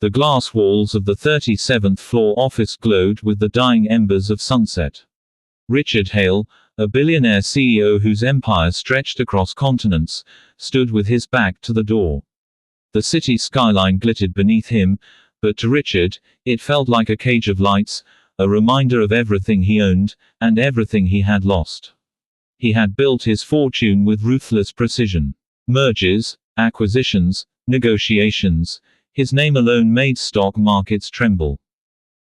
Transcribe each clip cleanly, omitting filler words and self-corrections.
The glass walls of the 37th floor office glowed with the dying embers of sunset. Richard Hale, a billionaire CEO whose empire stretched across continents, stood with his back to the door. The city skyline glittered beneath him, but to Richard, it felt like a cage of lights, a reminder of everything he owned, and everything he had lost. He had built his fortune with ruthless precision. Mergers, acquisitions, negotiations, his name alone made stock markets tremble.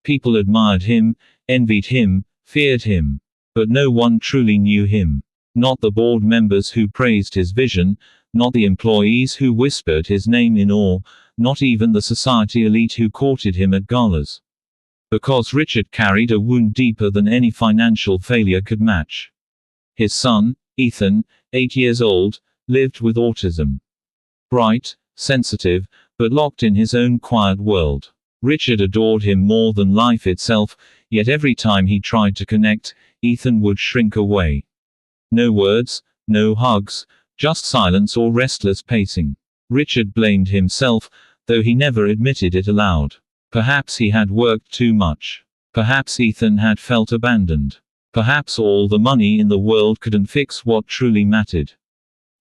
People admired him, envied him, feared him. But no one truly knew him. Not the board members who praised his vision, not the employees who whispered his name in awe, not even the society elite who courted him at galas. Because Richard carried a wound deeper than any financial failure could match. His son, Ethan, 8 years old, lived with autism. Bright, sensitive, but locked in his own quiet world. Richard adored him more than life itself, yet every time he tried to connect, Ethan would shrink away. No words, no hugs, just silence or restless pacing. Richard blamed himself, though he never admitted it aloud. Perhaps he had worked too much. Perhaps Ethan had felt abandoned. Perhaps all the money in the world couldn't fix what truly mattered.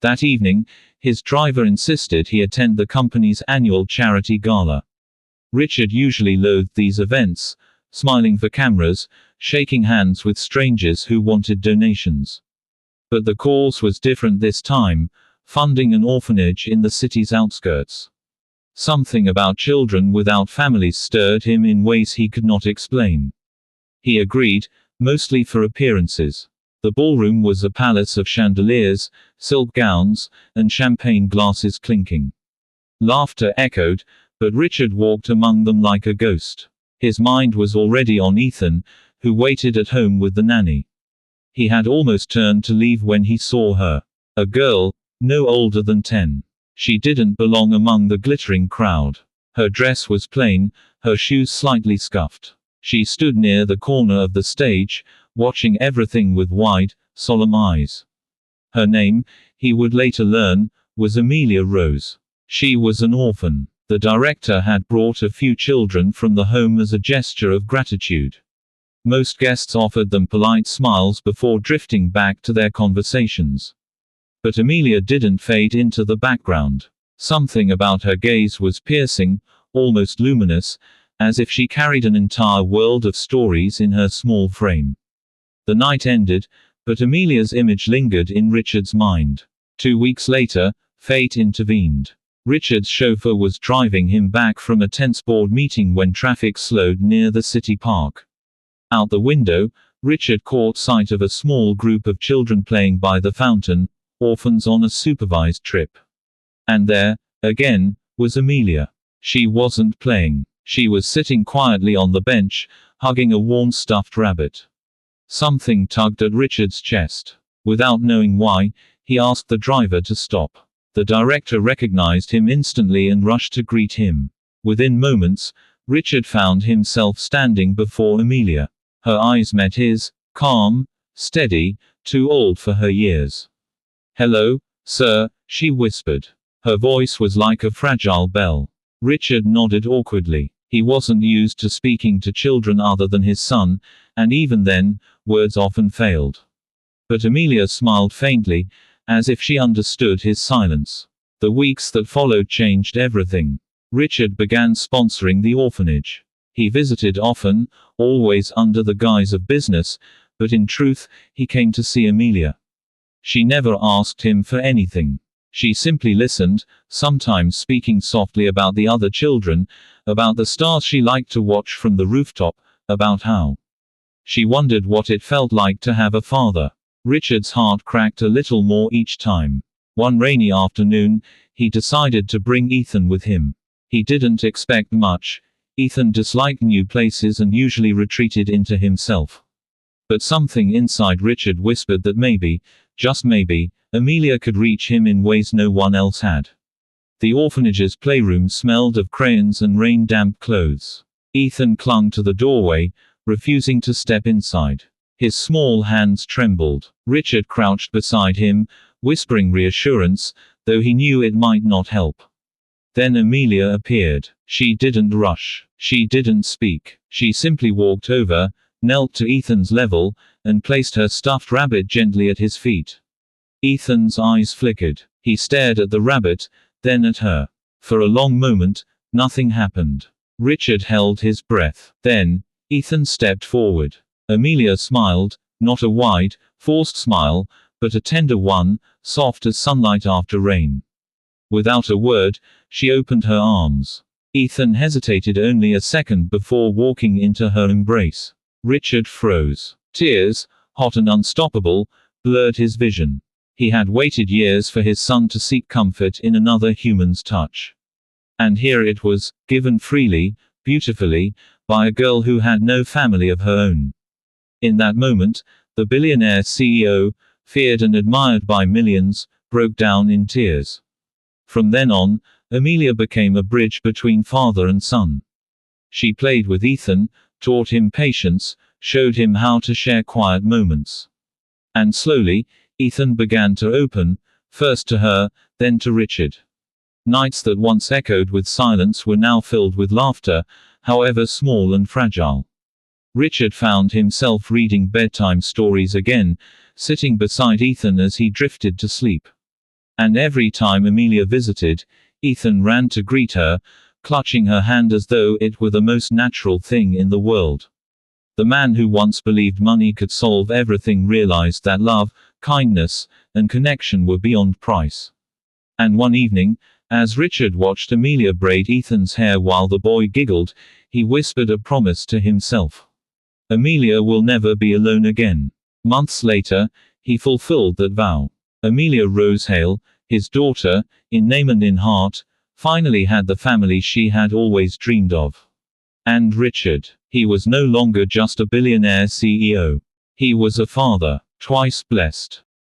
That evening, his driver insisted he attend the company's annual charity gala. Richard usually loathed these events, smiling for cameras, shaking hands with strangers who wanted donations. But the cause was different this time, funding an orphanage in the city's outskirts. Something about children without families stirred him in ways he could not explain. He agreed, mostly for appearances. The ballroom was a palace of chandeliers, silk gowns, and champagne glasses clinking. Laughter echoed, but Richard walked among them like a ghost. His mind was already on Ethan, who waited at home with the nanny. He had almost turned to leave when he saw her. A girl, no older than 10. She didn't belong among the glittering crowd. Her dress was plain, her shoes slightly scuffed. She stood near the corner of the stage, watching everything with wide, solemn eyes. Her name, he would later learn, was Amelia Rose. She was an orphan. The director had brought a few children from the home as a gesture of gratitude. Most guests offered them polite smiles before drifting back to their conversations. But Amelia didn't fade into the background. Something about her gaze was piercing, almost luminous, as if she carried an entire world of stories in her small frame. The night ended, but Amelia's image lingered in Richard's mind. 2 weeks later, fate intervened. Richard's chauffeur was driving him back from a tense board meeting when traffic slowed near the city park. Out the window, Richard caught sight of a small group of children playing by the fountain, orphans on a supervised trip. And there, again, was Amelia. She wasn't playing. She was sitting quietly on the bench, hugging a warm stuffed rabbit. Something tugged at Richard's chest. Without knowing why, he asked the driver to stop. The director recognized him instantly and rushed to greet him. Within moments, Richard found himself standing before Amelia. Her eyes met his, calm, steady, too old for her years. "Hello, sir," she whispered. Her voice was like a fragile bell. Richard nodded awkwardly. He wasn't used to speaking to children other than his son, and even then, words often failed. But Amelia smiled faintly, as if she understood his silence. The weeks that followed changed everything. Richard began sponsoring the orphanage. He visited often, always under the guise of business, but in truth, he came to see Amelia. She never asked him for anything. She simply listened, sometimes speaking softly about the other children, about the stars she liked to watch from the rooftop, about how she wondered what it felt like to have a father. Richard's heart cracked a little more each time. One rainy afternoon, he decided to bring Ethan with him. He didn't expect much. Ethan disliked new places and usually retreated into himself. But something inside Richard whispered that maybe, just maybe, Amelia could reach him in ways no one else had. The orphanage's playroom smelled of crayons and rain-damp clothes. Ethan clung to the doorway, refusing to step inside. His small hands trembled. Richard crouched beside him, whispering reassurance, though he knew it might not help. Then Amelia appeared. She didn't rush. She didn't speak. She simply walked over, knelt to Ethan's level, and placed her stuffed rabbit gently at his feet. Ethan's eyes flickered. He stared at the rabbit, then at her. For a long moment, nothing happened. Richard held his breath. Then, Ethan stepped forward. Amelia smiled, not a wide, forced smile, but a tender one, soft as sunlight after rain. Without a word, she opened her arms. Ethan hesitated only a second before walking into her embrace. Richard froze. Tears, hot and unstoppable, blurred his vision. He had waited years for his son to seek comfort in another human's touch. And here it was, given freely, beautifully, by a girl who had no family of her own. In that moment, the billionaire CEO, feared and admired by millions, broke down in tears. From then on, Amelia became a bridge between father and son. She played with Ethan, taught him patience, showed him how to share quiet moments. And slowly, Ethan began to open, first to her, then to Richard. Nights that once echoed with silence were now filled with laughter, however small and fragile. Richard found himself reading bedtime stories again, sitting beside Ethan as he drifted to sleep. And every time Amelia visited, Ethan ran to greet her, clutching her hand as though it were the most natural thing in the world. The man who once believed money could solve everything realized that love, kindness, and connection were beyond price. And one evening, as Richard watched Amelia braid Ethan's hair while the boy giggled, he whispered a promise to himself. Amelia will never be alone again. Months later, he fulfilled that vow. Amelia Rosehale, his daughter, in name and in heart, finally had the family she had always dreamed of. And Richard. He was no longer just a billionaire CEO. He was a father, twice blessed.